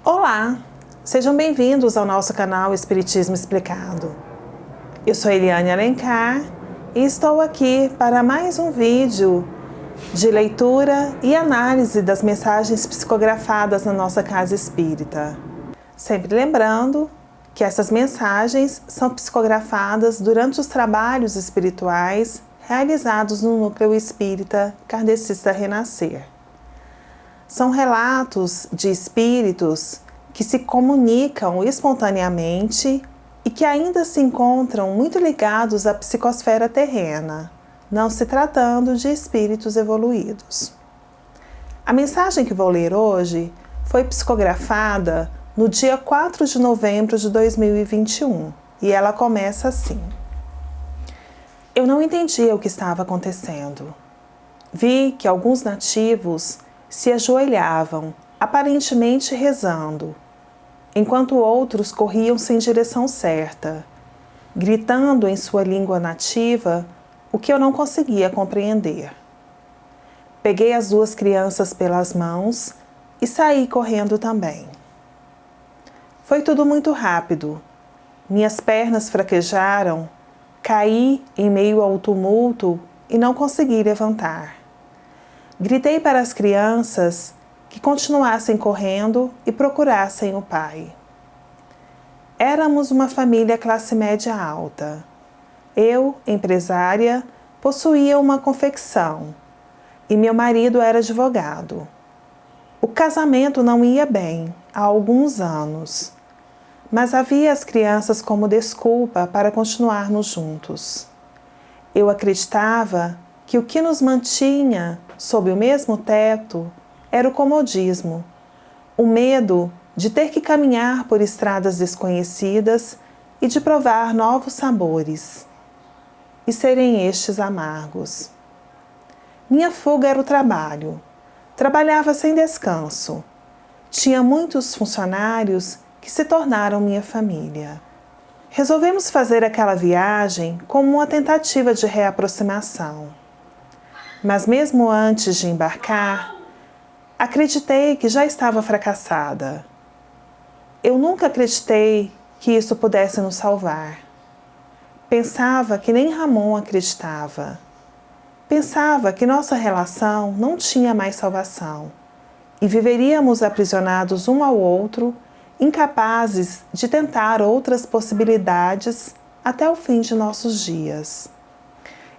Olá, sejam bem-vindos ao nosso canal Espiritismo Explicado. Eu sou Eliane Alencar e estou aqui para mais um vídeo de leitura e análise das mensagens psicografadas na nossa casa espírita. Sempre lembrando que essas mensagens são psicografadas durante os trabalhos espirituais realizados no Núcleo Espírita Kardecista Renascer. São relatos de espíritos que se comunicam espontaneamente e que ainda se encontram muito ligados à psicosfera terrena, não se tratando de espíritos evoluídos. A mensagem que vou ler hoje foi psicografada no dia 4 de novembro de 2021 e ela começa assim. Eu não entendia o que estava acontecendo. Vi que alguns nativos se ajoelhavam, aparentemente rezando, enquanto outros corriam sem direção certa, gritando em sua língua nativa o que eu não conseguia compreender. Peguei as duas crianças pelas mãos e saí correndo também. Foi tudo muito rápido. Minhas pernas fraquejaram, caí em meio ao tumulto e não consegui levantar. Gritei para as crianças que continuassem correndo e procurassem o pai. Éramos uma família classe média alta. Eu, empresária, possuía uma confecção e meu marido era advogado. O casamento não ia bem há alguns anos, mas havia as crianças como desculpa para continuarmos juntos. Eu acreditava que o que nos mantinha sob o mesmo teto era o comodismo, o medo de ter que caminhar por estradas desconhecidas e de provar novos sabores, e serem estes amargos. Minha fuga era o trabalho. Trabalhava sem descanso. Tinha muitos funcionários que se tornaram minha família. Resolvemos fazer aquela viagem como uma tentativa de reaproximação. Mas mesmo antes de embarcar, acreditei que já estava fracassada. Eu nunca acreditei que isso pudesse nos salvar. Pensava que nem Ramon acreditava. Pensava que nossa relação não tinha mais salvação e viveríamos aprisionados um ao outro, incapazes de tentar outras possibilidades até o fim de nossos dias.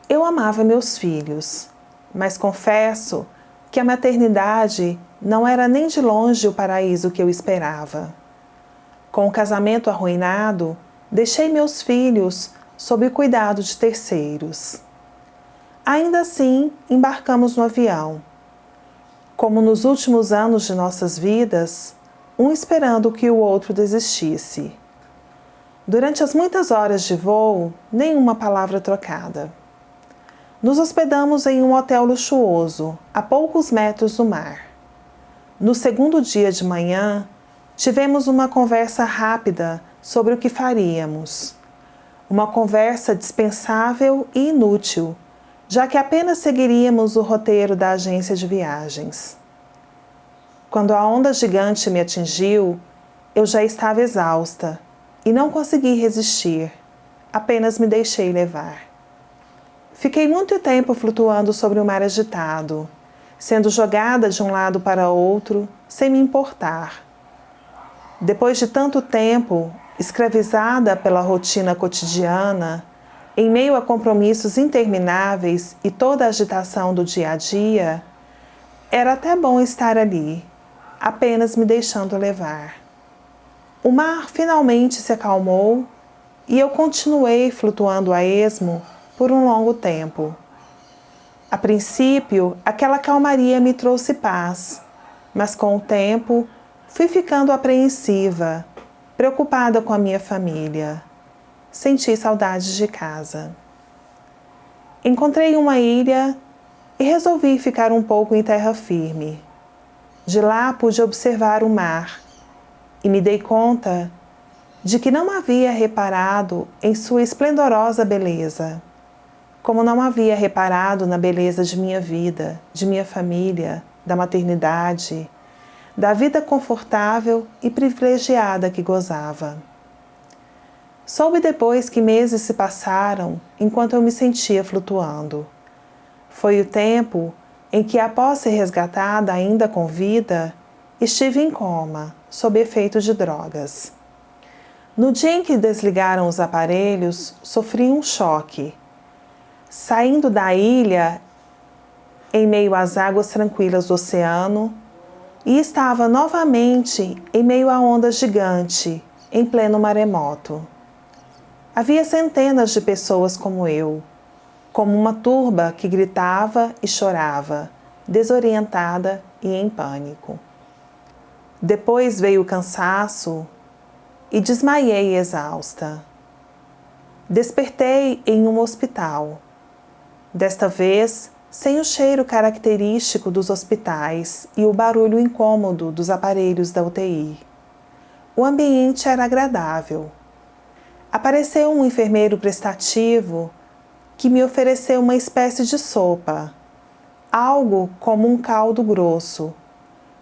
Eu amava meus filhos, mas confesso que a maternidade não era nem de longe o paraíso que eu esperava. Com o casamento arruinado, deixei meus filhos sob o cuidado de terceiros. Ainda assim, embarcamos no avião. Como nos últimos anos de nossas vidas, um esperando que o outro desistisse. Durante as muitas horas de voo, nenhuma palavra trocada. Nos hospedamos em um hotel luxuoso, a poucos metros do mar. No segundo dia de manhã, tivemos uma conversa rápida sobre o que faríamos. Uma conversa dispensável e inútil, já que apenas seguiríamos o roteiro da agência de viagens. Quando a onda gigante me atingiu, eu já estava exausta e não consegui resistir, apenas me deixei levar. Fiquei muito tempo flutuando sobre o mar agitado, sendo jogada de um lado para outro, sem me importar. Depois de tanto tempo, escravizada pela rotina cotidiana, em meio a compromissos intermináveis e toda a agitação do dia a dia, era até bom estar ali, apenas me deixando levar. O mar finalmente se acalmou e eu continuei flutuando a esmo por um longo tempo. A princípio, aquela calmaria me trouxe paz, mas com o tempo fui ficando apreensiva, preocupada com a minha família. Senti saudades de casa. Encontrei uma ilha e resolvi ficar um pouco em terra firme. De lá pude observar o mar e me dei conta de que não havia reparado em sua esplendorosa beleza, como não havia reparado na beleza de minha vida, de minha família, da maternidade, da vida confortável e privilegiada que gozava. Soube depois que meses se passaram enquanto eu me sentia flutuando. Foi o tempo em que, após ser resgatada ainda com vida, estive em coma, sob efeito de drogas. No dia em que desligaram os aparelhos, sofri um choque. Saindo da ilha, em meio às águas tranquilas do oceano, e estava novamente em meio à onda gigante, em pleno maremoto. Havia centenas de pessoas como eu, como uma turba que gritava e chorava, desorientada e em pânico. Depois veio o cansaço e desmaiei exausta. Despertei em um hospital. Desta vez, sem o cheiro característico dos hospitais e o barulho incômodo dos aparelhos da UTI. O ambiente era agradável. Apareceu um enfermeiro prestativo que me ofereceu uma espécie de sopa, algo como um caldo grosso,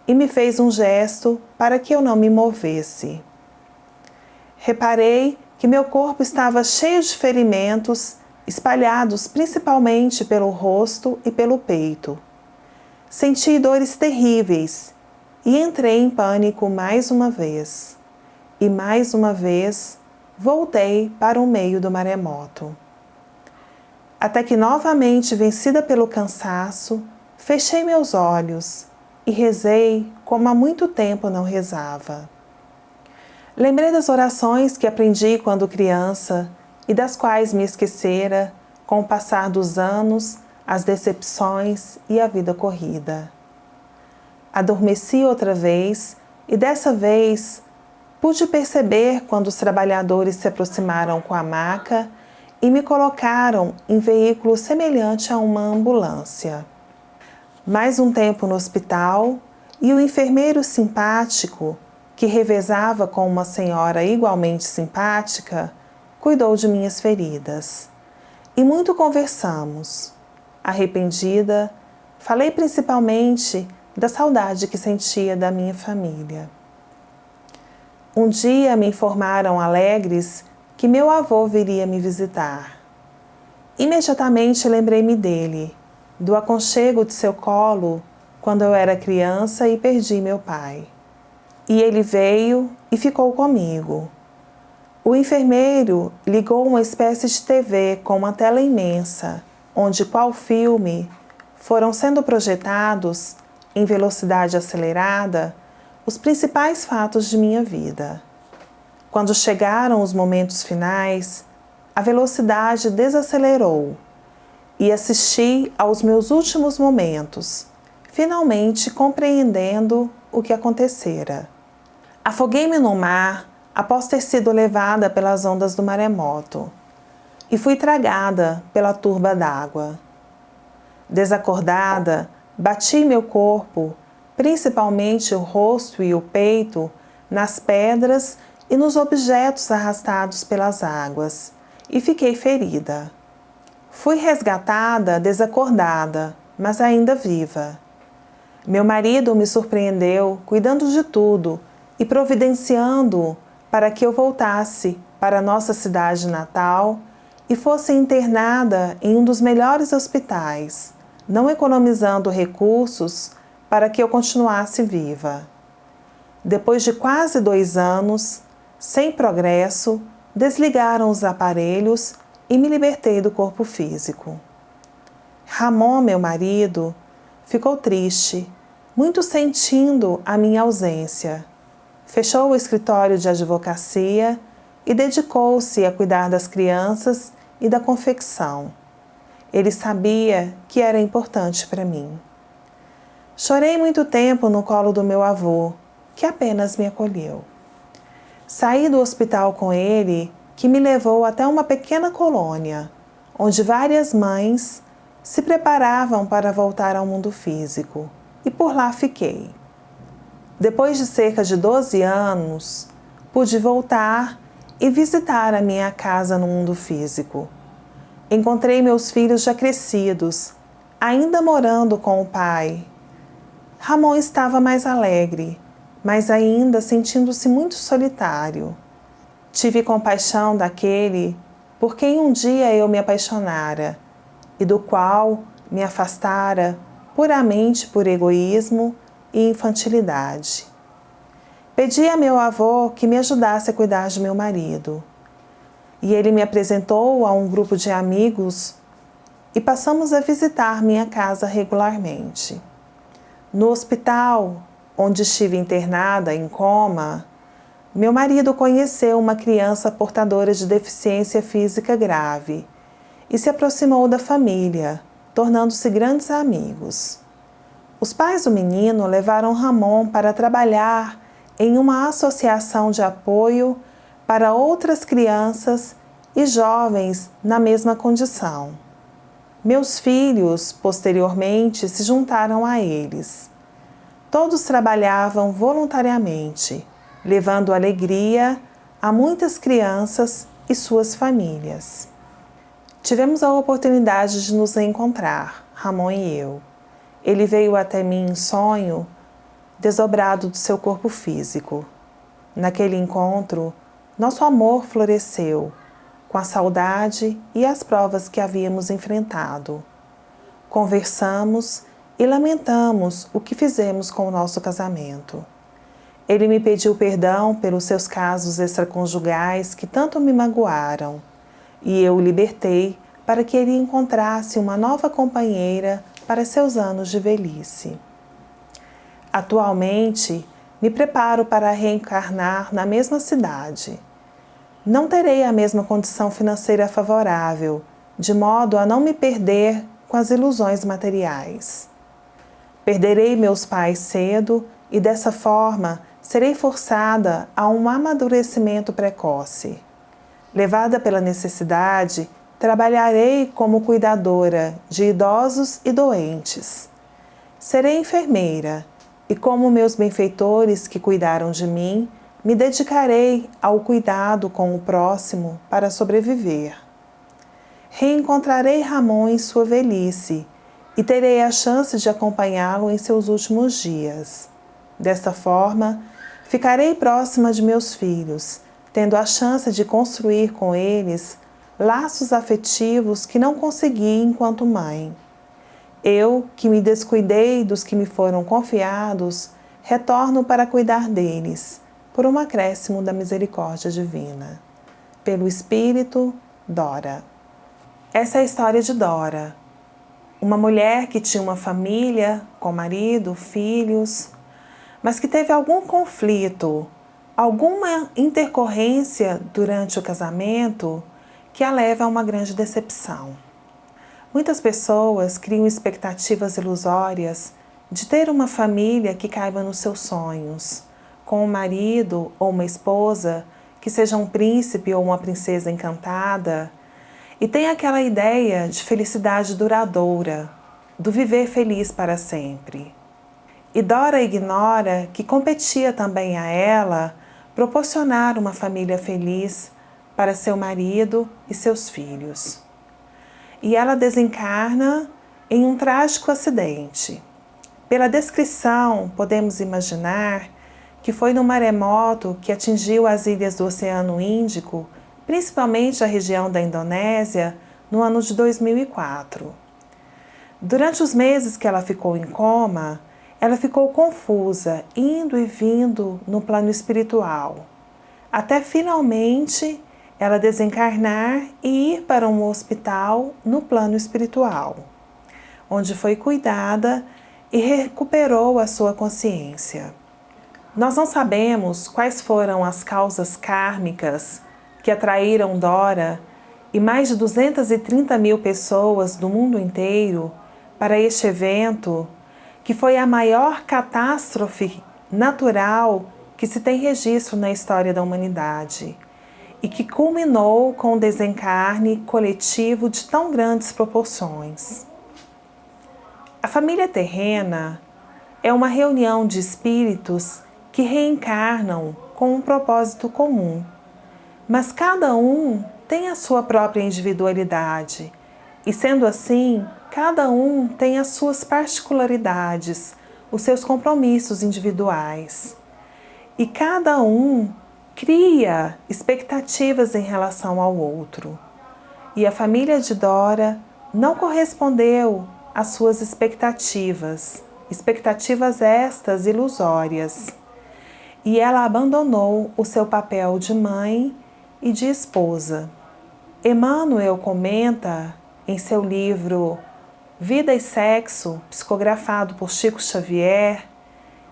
e me fez um gesto para que eu não me movesse. Reparei que meu corpo estava cheio de ferimentos, espalhados principalmente pelo rosto e pelo peito. Senti dores terríveis e entrei em pânico mais uma vez. E mais uma vez voltei para o meio do maremoto. Até que novamente vencida pelo cansaço, fechei meus olhos e rezei como há muito tempo não rezava. Lembrei das orações que aprendi quando criança e das quais me esquecera com o passar dos anos, as decepções e a vida corrida. Adormeci outra vez e dessa vez pude perceber quando os trabalhadores se aproximaram com a maca e me colocaram em veículo semelhante a uma ambulância. Mais um tempo no hospital e o enfermeiro simpático, que revezava com uma senhora igualmente simpática, cuidou de minhas feridas. E muito conversamos. Arrependida, falei principalmente da saudade que sentia da minha família. Um dia me informaram alegres que meu avô viria me visitar. Imediatamente lembrei-me dele, do aconchego de seu colo quando eu era criança e perdi meu pai. E ele veio e ficou comigo. O enfermeiro ligou uma espécie de TV com uma tela imensa, onde, qual filme, foram sendo projetados, em velocidade acelerada, os principais fatos de minha vida. Quando chegaram os momentos finais, a velocidade desacelerou e assisti aos meus últimos momentos, finalmente compreendendo o que acontecera. Afoguei-me no mar após ter sido levada pelas ondas do maremoto e fui tragada pela turba d'água. Desacordada, bati meu corpo, principalmente o rosto e o peito, nas pedras e nos objetos arrastados pelas águas, e fiquei ferida. Fui resgatada desacordada, mas ainda viva. Meu marido me surpreendeu cuidando de tudo e providenciando para que eu voltasse para nossa cidade natal e fosse internada em um dos melhores hospitais, não economizando recursos para que eu continuasse viva. Depois de quase 2 anos, sem progresso, desligaram os aparelhos e me libertei do corpo físico. Ramon, meu marido, ficou triste, muito sentindo a minha ausência. Fechou o escritório de advocacia e dedicou-se a cuidar das crianças e da confecção. Ele sabia que era importante para mim. Chorei muito tempo no colo do meu avô, que apenas me acolheu. Saí do hospital com ele, que me levou até uma pequena colônia, onde várias mães se preparavam para voltar ao mundo físico, e por lá fiquei. Depois de cerca de 12 anos, pude voltar e visitar a minha casa no mundo físico. Encontrei meus filhos já crescidos, ainda morando com o pai. Ramon estava mais alegre, mas ainda sentindo-se muito solitário. Tive compaixão daquele por quem um dia eu me apaixonara e do qual me afastara puramente por egoísmo e infantilidade. Pedi a meu avô que me ajudasse a cuidar de meu marido. E ele me apresentou a um grupo de amigos e passamos a visitar minha casa regularmente. No hospital, onde estive internada em coma, meu marido conheceu uma criança portadora de deficiência física grave e se aproximou da família, tornando-se grandes amigos. Os pais do menino levaram Ramon para trabalhar em uma associação de apoio para outras crianças e jovens na mesma condição. Meus filhos, posteriormente, se juntaram a eles. Todos trabalhavam voluntariamente, levando alegria a muitas crianças e suas famílias. Tivemos a oportunidade de nos encontrar, Ramon e eu. Ele veio até mim em sonho, desdobrado do seu corpo físico. Naquele encontro, nosso amor floresceu, com a saudade e as provas que havíamos enfrentado. Conversamos e lamentamos o que fizemos com o nosso casamento. Ele me pediu perdão pelos seus casos extraconjugais que tanto me magoaram, e eu o libertei para que ele encontrasse uma nova companheira para seus anos de velhice. Atualmente, me preparo para reencarnar na mesma cidade. Não terei a mesma condição financeira favorável, de modo a não me perder com as ilusões materiais. Perderei meus pais cedo e, dessa forma, serei forçada a um amadurecimento precoce. Levada pela necessidade, trabalharei como cuidadora de idosos e doentes. Serei enfermeira e, como meus benfeitores que cuidaram de mim, me dedicarei ao cuidado com o próximo para sobreviver. Reencontrarei Ramon em sua velhice e terei a chance de acompanhá-lo em seus últimos dias. Desta forma, ficarei próxima de meus filhos, tendo a chance de construir com eles laços afetivos que não consegui enquanto mãe. Eu, que me descuidei dos que me foram confiados, retorno para cuidar deles, por um acréscimo da misericórdia divina. Pelo Espírito, Dora. Essa é a história de Dora, uma mulher que tinha uma família, com marido, filhos, mas que teve algum conflito, alguma intercorrência durante o casamento que a leva a uma grande decepção. Muitas pessoas criam expectativas ilusórias de ter uma família que caiba nos seus sonhos, com um marido ou uma esposa que seja um príncipe ou uma princesa encantada, e tem aquela ideia de felicidade duradoura, do viver feliz para sempre. E Dora ignora que competia também a ela proporcionar uma família feliz para seu marido e seus filhos. E ela desencarna em um trágico acidente. Pela descrição, podemos imaginar que foi no maremoto que atingiu as ilhas do Oceano Índico, principalmente a região da Indonésia, no ano de 2004. Durante os meses que ela ficou em coma, ela ficou confusa, indo e vindo no plano espiritual, até finalmente ela desencarnar e ir para um hospital no plano espiritual, onde foi cuidada e recuperou a sua consciência. Nós não sabemos quais foram as causas kármicas que atraíram Dora e mais de 230 mil pessoas do mundo inteiro para este evento, que foi a maior catástrofe natural que se tem registro na história da humanidade e que culminou com o desencarne coletivo de tão grandes proporções. A família terrena é uma reunião de espíritos que reencarnam com um propósito comum, mas cada um tem a sua própria individualidade e, sendo assim, cada um tem as suas particularidades, os seus compromissos individuais. e cada um cria expectativas em relação ao outro. E a família de Dora não correspondeu às suas expectativas, expectativas estas ilusórias. E ela abandonou o seu papel de mãe e de esposa. Emmanuel comenta em seu livro Vida e Sexo, psicografado por Chico Xavier,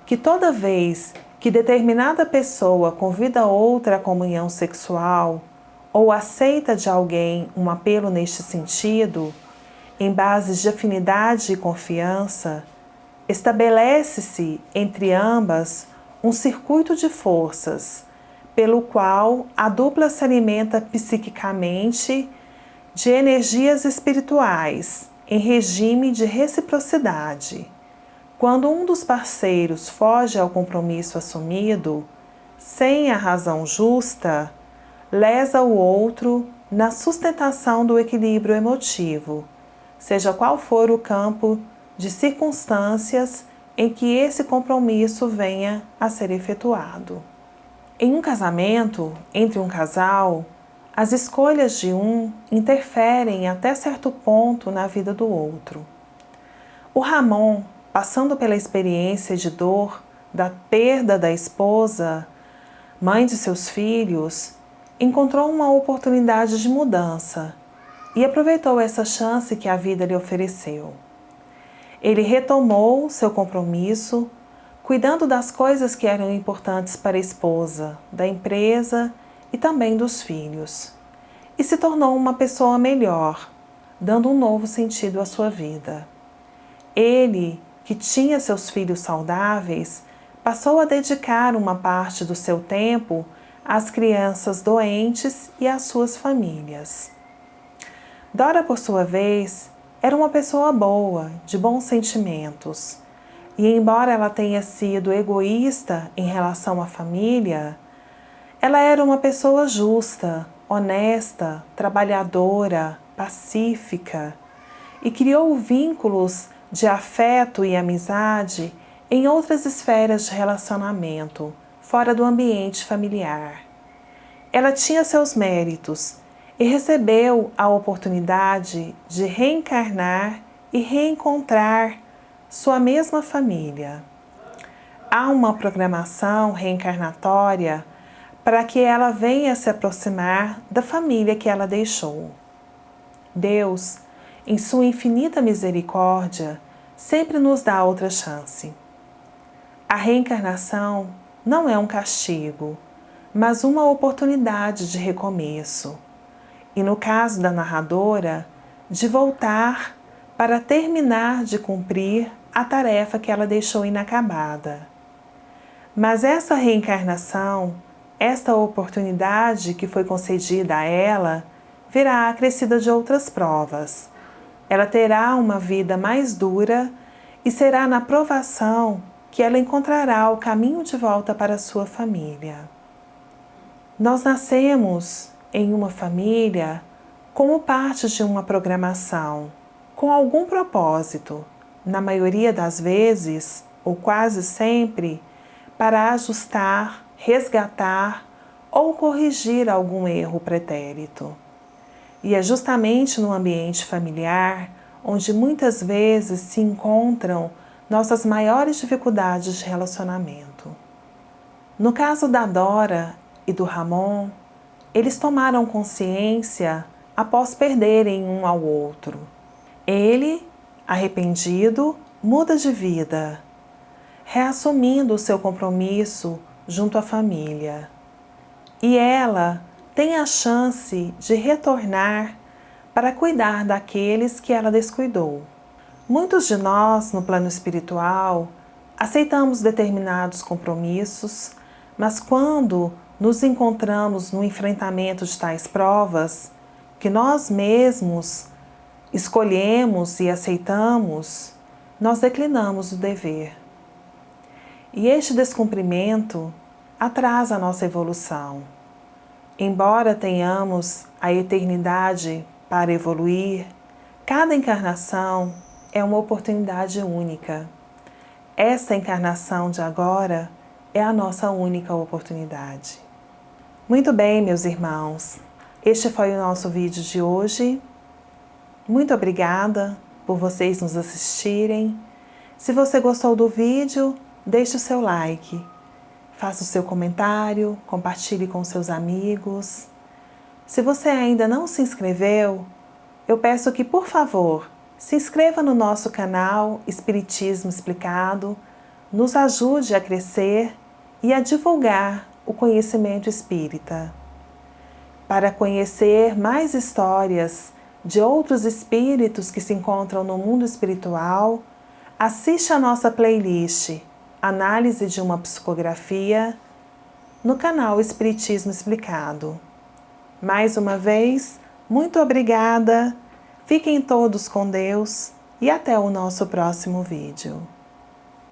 que toda vez que determinada pessoa convida outra à comunhão sexual ou aceita de alguém um apelo neste sentido, em bases de afinidade e confiança, estabelece-se entre ambas um circuito de forças, pelo qual a dupla se alimenta psiquicamente de energias espirituais em regime de reciprocidade. Quando um dos parceiros foge ao compromisso assumido, sem a razão justa, lesa o outro na sustentação do equilíbrio emotivo, seja qual for o campo de circunstâncias em que esse compromisso venha a ser efetuado. Em um casamento, entre um casal, as escolhas de um interferem até certo ponto na vida do outro. O Ramon, passando pela experiência de dor da perda da esposa, mãe de seus filhos, encontrou uma oportunidade de mudança e aproveitou essa chance que a vida lhe ofereceu. Ele retomou seu compromisso, cuidando das coisas que eram importantes para a esposa, da empresa e também dos filhos, e se tornou uma pessoa melhor, dando um novo sentido à sua vida. Ele, que tinha seus filhos saudáveis, passou a dedicar uma parte do seu tempo às crianças doentes e às suas famílias. Dora, por sua vez, era uma pessoa boa, de bons sentimentos, e embora ela tenha sido egoísta em relação à família, ela era uma pessoa justa, honesta, trabalhadora, pacífica e criou vínculos de afeto e amizade em outras esferas de relacionamento, fora do ambiente familiar. Ela tinha seus méritos e recebeu a oportunidade de reencarnar e reencontrar sua mesma família. Há uma programação reencarnatória para que ela venha se aproximar da família que ela deixou. Deus, em sua infinita misericórdia, sempre nos dá outra chance. A reencarnação não é um castigo, mas uma oportunidade de recomeço. E no caso da narradora, de voltar para terminar de cumprir a tarefa que ela deixou inacabada. Mas essa reencarnação, esta oportunidade que foi concedida a ela, virá acrescida de outras provas. Ela terá uma vida mais dura e será na provação que ela encontrará o caminho de volta para a sua família. Nós nascemos em uma família como parte de uma programação, com algum propósito, na maioria das vezes, ou quase sempre, para ajustar, resgatar ou corrigir algum erro pretérito. E é justamente no ambiente familiar onde muitas vezes se encontram nossas maiores dificuldades de relacionamento. No caso da Dora e do Ramon, eles tomaram consciência após perderem um ao outro. Ele, arrependido, muda de vida, reassumindo o seu compromisso junto à família. E ela tem a chance de retornar para cuidar daqueles que ela descuidou. Muitos de nós, no plano espiritual, aceitamos determinados compromissos, mas quando nos encontramos no enfrentamento de tais provas, que nós mesmos escolhemos e aceitamos, nós declinamos o dever. E este descumprimento atrasa a nossa evolução. Embora tenhamos a eternidade para evoluir, cada encarnação é uma oportunidade única. Esta encarnação de agora é a nossa única oportunidade. Muito bem, meus irmãos, este foi o nosso vídeo de hoje. Muito obrigada por vocês nos assistirem. Se você gostou do vídeo, deixe o seu like, faça o seu comentário, compartilhe com seus amigos. Se você ainda não se inscreveu, eu peço que, por favor, se inscreva no nosso canal Espiritismo Explicado, nos ajude a crescer e a divulgar o conhecimento espírita. Para conhecer mais histórias de outros espíritos que se encontram no mundo espiritual, assiste a nossa playlist Análise de uma Psicografia no canal Espiritismo Explicado. Mais uma vez, muito obrigada, fiquem todos com Deus e até o nosso próximo vídeo.